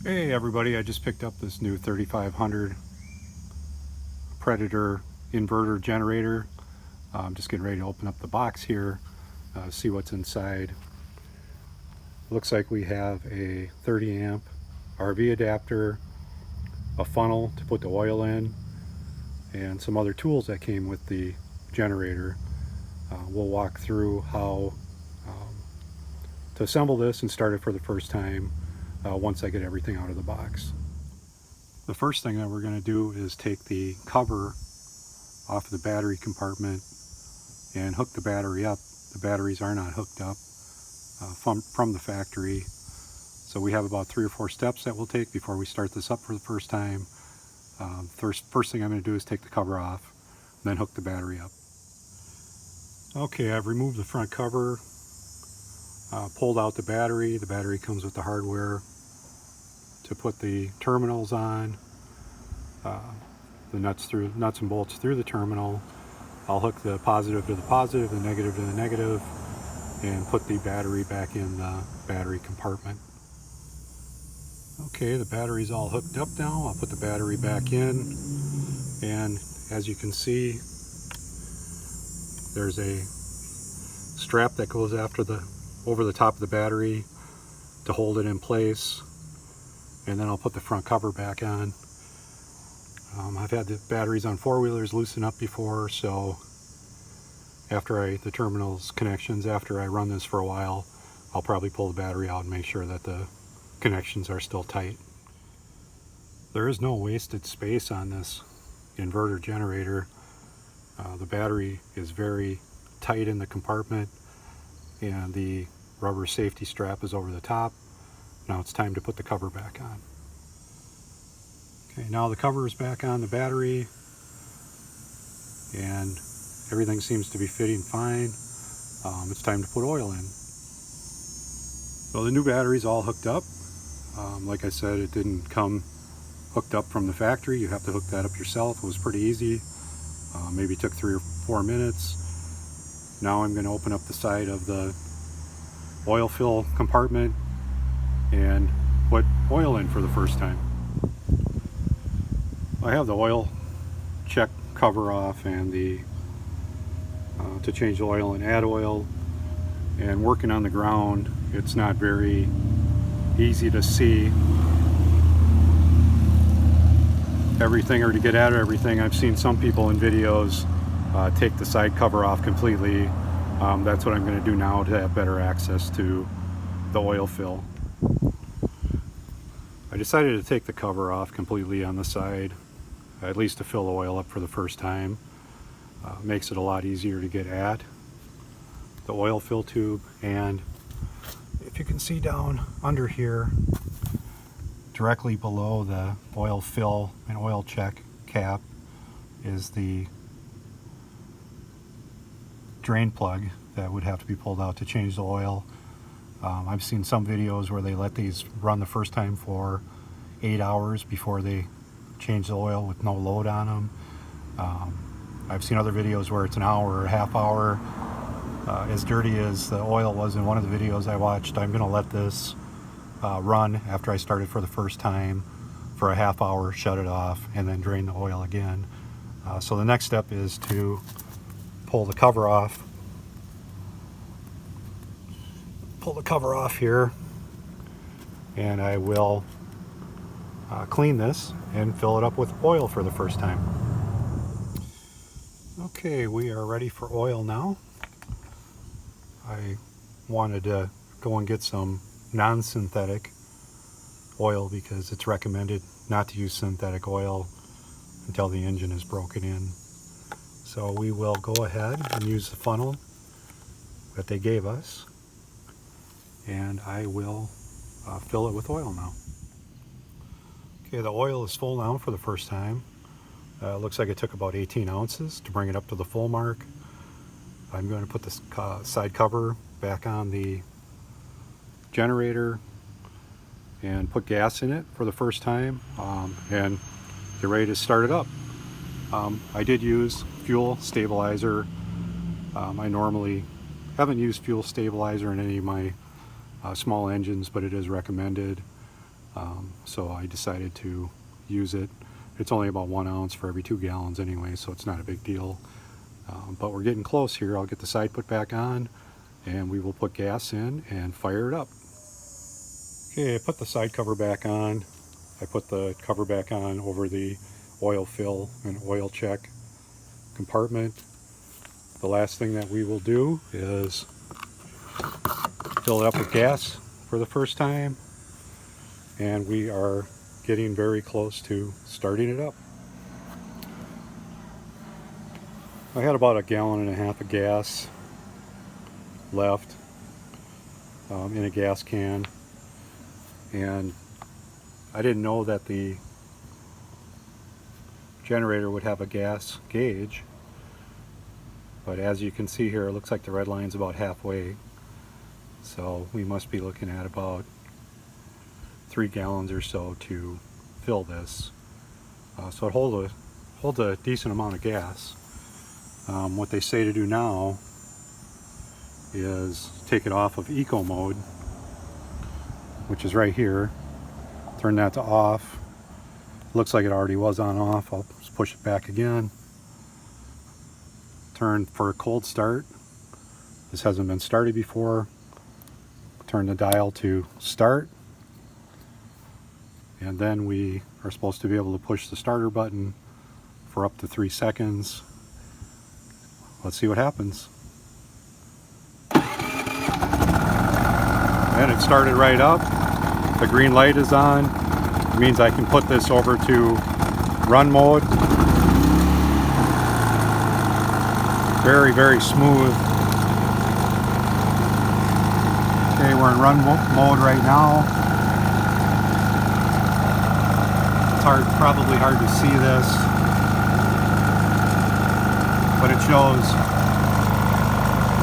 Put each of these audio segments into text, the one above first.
Hey everybody, I just picked up this new 3500 Predator inverter generator. I'm just getting ready to open up the box here, see what's inside. Looks like we have a 30 amp RV adapter, a funnel to put the oil in, and some other tools that came with the generator. We'll walk through how to assemble this and start it for the first time once I get everything out of the box. The first thing that we're going to do is take the cover off the battery compartment and hook the battery up. The batteries are not hooked up from the factory, so we have about 3 or 4 steps that we'll take before we start this up for the first time. First thing I'm going to do is take the cover off and then hook the battery up. Okay, I've removed the front cover, pulled out the battery. The battery comes with the hardware to put the terminals on, the nuts and bolts through the terminal. I'll hook the positive to the positive, the negative to the negative, and put the battery back in the battery compartment. Okay, the battery's all hooked up now. I'll put the battery back in, and as you can see, there's a strap that goes over the top of the battery to hold it in place. And then I'll put the front cover back on. I've had the batteries on 4-wheelers loosen up before, so after the terminals connections, after I run this for a while, I'll probably pull the battery out and make sure that the connections are still tight. There is no wasted space on this inverter generator. The battery is very tight in the compartment, and the rubber safety strap is over the top. Now it's time to put the cover back on. Okay, now the cover is back on the battery and everything seems to be fitting fine. It's time to put oil in. So the new battery's all hooked up. Like I said, it didn't come hooked up from the factory. You have to hook that up yourself. It was pretty easy. Maybe took 3 or 4 minutes. Now I'm going to open up the side of the oil fill compartment and put oil in for the first time. I have the oil check cover off and the to change the oil and add oil, and working on the ground, it's not very easy to see everything or to get at everything. I've seen some people in videos take the side cover off completely. That's what I'm going to do now to have better access to the oil fill. I decided to take the cover off completely on the side, at least to fill the oil up for the first time. Makes it a lot easier to get at the oil fill tube. And if you can see down under here, directly below the oil fill and oil check cap, is the drain plug that would have to be pulled out to change the oil. I've seen some videos where they let these run the first time for 8 hours before they change the oil with no load on them. I've seen other videos where it's an hour or a half hour. As dirty as the oil was in one of the videos I watched, I'm going to let this run after I start it for the first time for a half hour, shut it off, and then drain the oil again. So the next step is to pull the cover off. Pull the cover off here, and I will clean this and fill it up with oil for the first time. Okay, we are ready for oil now. I wanted to go and get some non-synthetic oil because it's recommended not to use synthetic oil until the engine is broken in. So we will go ahead and use the funnel that they gave us, and I will fill it with oil now. Okay, the oil is full now for the first time. It looks like it took about 18 ounces to bring it up to the full mark. I'm going to put this side cover back on the generator and put gas in it for the first time, and get ready to start it up. I did use fuel stabilizer. I normally haven't used fuel stabilizer in any of my small engines, but it is recommended. So I decided to use it. It's only about 1 ounce for every 2 gallons anyway, so it's not a big deal. But we're getting close here. I'll get the side put back on and we will put gas in and fire it up. Okay, I put the side cover back on. I put the cover back on over the oil fill and oil check compartment. The last thing that we will do is fill it up with gas for the first time, and we are getting very close to starting it up. I had about 1.5 gallons of gas left in a gas can, and I didn't know that the generator would have a gas gauge, but as you can see here, it looks like the red line's about halfway, so we must be looking at about 3 gallons or so to fill this. So it holds a decent amount of gas. What they say to do now is take it off of eco mode, which is right here. Turn that to off. Looks like it already was on off. I'll just push it back again. Turn for a cold start. This hasn't been started before. Turn the dial to start. And then we are supposed to be able to push the starter button for up to 3 seconds. Let's see what happens. And it started right up. The green light is on. It means I can put this over to run mode. Very, very smooth. Okay, we're in run mode right now. It's probably hard to see this, but it shows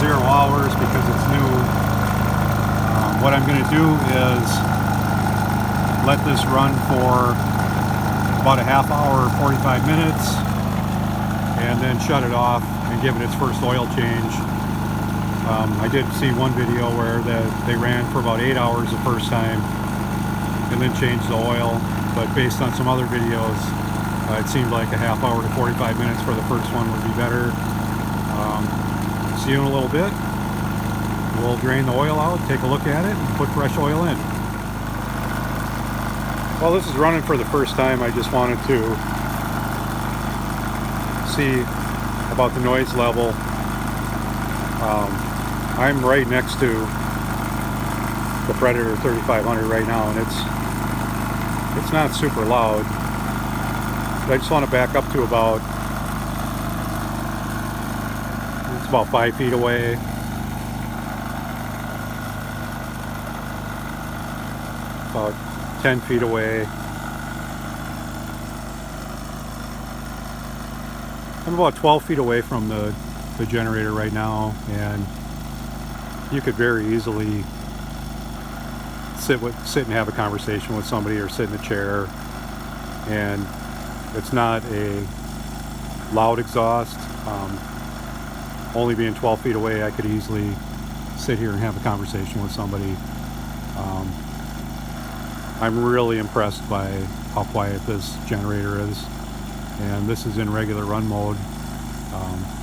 0 hours because it's new. What I'm going to do is let this run for about a half hour, 45 minutes, and then shut it off and give it its first oil change. I did see one video where they ran for about 8 hours the first time and then changed the oil, but based on some other videos, it seemed like a half hour to 45 minutes for the first one would be better. See you in a little bit. We'll drain the oil out, take a look at it, and put fresh oil in. Well, this is running for the first time. I just wanted to see about the noise level. I'm right next to the Predator 3500 right now, and it's not super loud. But I just want to back up to about 5 feet away. About 10 feet away. I'm about 12 feet away from the generator right now, and you could very easily sit and have a conversation with somebody or sit in a chair, and it's not a loud exhaust. Only being 12 feet away, I could easily sit here and have a conversation with somebody. I'm really impressed by how quiet this generator is, and this is in regular run mode.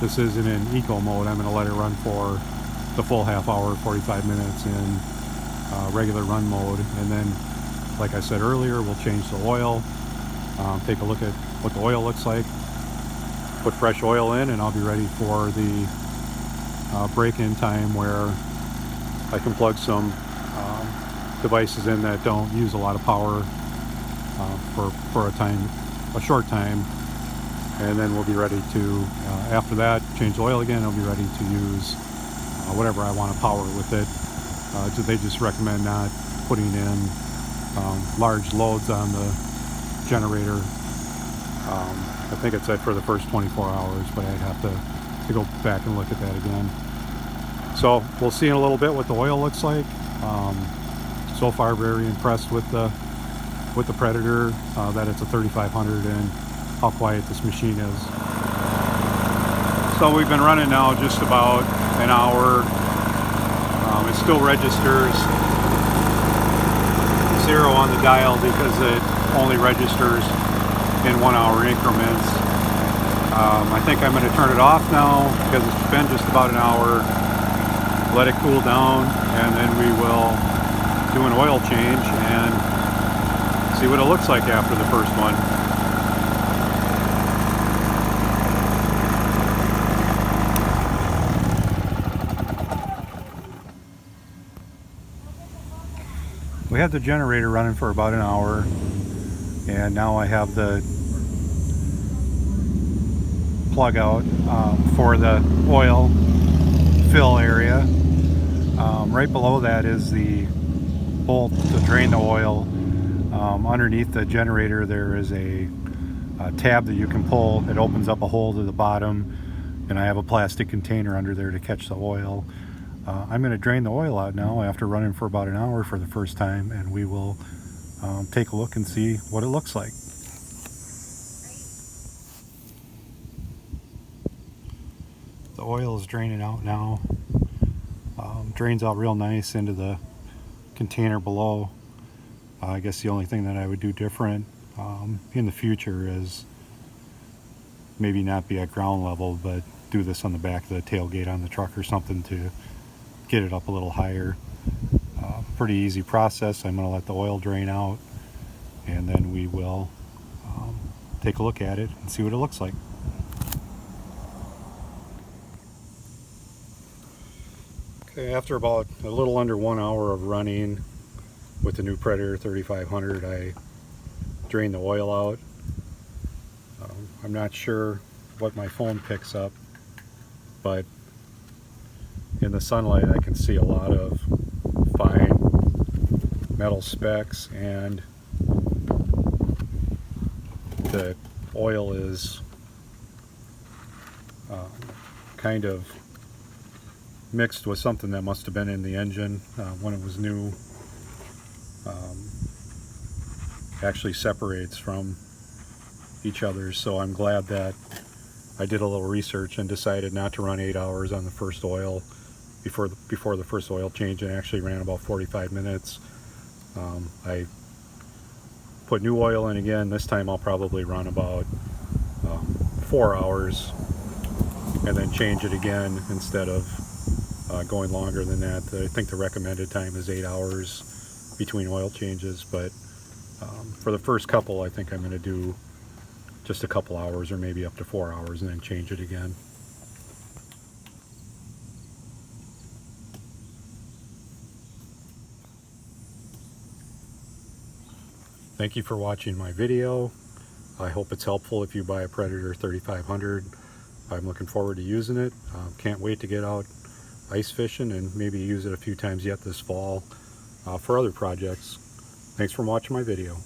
This isn't in eco mode. I'm going to let it run for the full half hour, 45 minutes in regular run mode, and then, like I said earlier, we'll change the oil, take a look at what the oil looks like, put fresh oil in, and I'll be ready for the break-in time where I can plug some devices in that don't use a lot of power for a short time, and then we'll be ready to, after that, change the oil again. I'll be ready to use whatever I want to power with it. They just recommend not putting in large loads on the generator. I think it said for the first 24 hours, but I'd have to go back and look at that again. So we'll see in a little bit what the oil looks like. So far, very impressed with the Predator, that it's a 3500, and how quiet this machine is. So we've been running now just about an hour. It still registers 0 0 on the dial because it only registers in 1 hour increments. I think I'm going to turn it off now because it's been just about an hour. Let it cool down, and then we will do an oil change and see what it looks like after the first one. We had the generator running for about an hour, and now I have the plug out for the oil fill area. Right below that is the bolt to drain the oil. Underneath the generator there is a tab that you can pull. It opens up a hole to the bottom, and I have a plastic container under there to catch the oil. I'm going to drain the oil out now after running for about an hour for the first time, and we will take a look and see what it looks like. The oil is draining out now. Drains out real nice into the container below. I guess the only thing that I would do different in the future is maybe not be at ground level, but do this on the back of the tailgate on the truck or something to get it up a little higher. Pretty easy process. I'm going to let the oil drain out, and then we will take a look at it and see what it looks like. Okay, after about a little under 1 hour of running with the new Predator 3500, I drained the oil out. I'm not sure what my phone picks up, but in the sunlight I can see a lot of fine metal specks, and the oil is kind of mixed with something that must have been in the engine when it was new. Actually separates from each other, so I'm glad that I did a little research and decided not to run 8 hours on the first oil before the first oil change, and actually ran about 45 minutes. I put new oil in again. This time I'll probably run about 4 hours and then change it again instead of going longer than that. I think the recommended time is 8 hours between oil changes, but for the first couple I think I'm going to do just a couple hours, or maybe up to 4 hours, and then change it again. Thank you for watching my video. I hope it's helpful if you buy a Predator 3500. I'm looking forward to using it. Can't wait to get out ice fishing and maybe use it a few times yet this fall for other projects. Thanks for watching my video.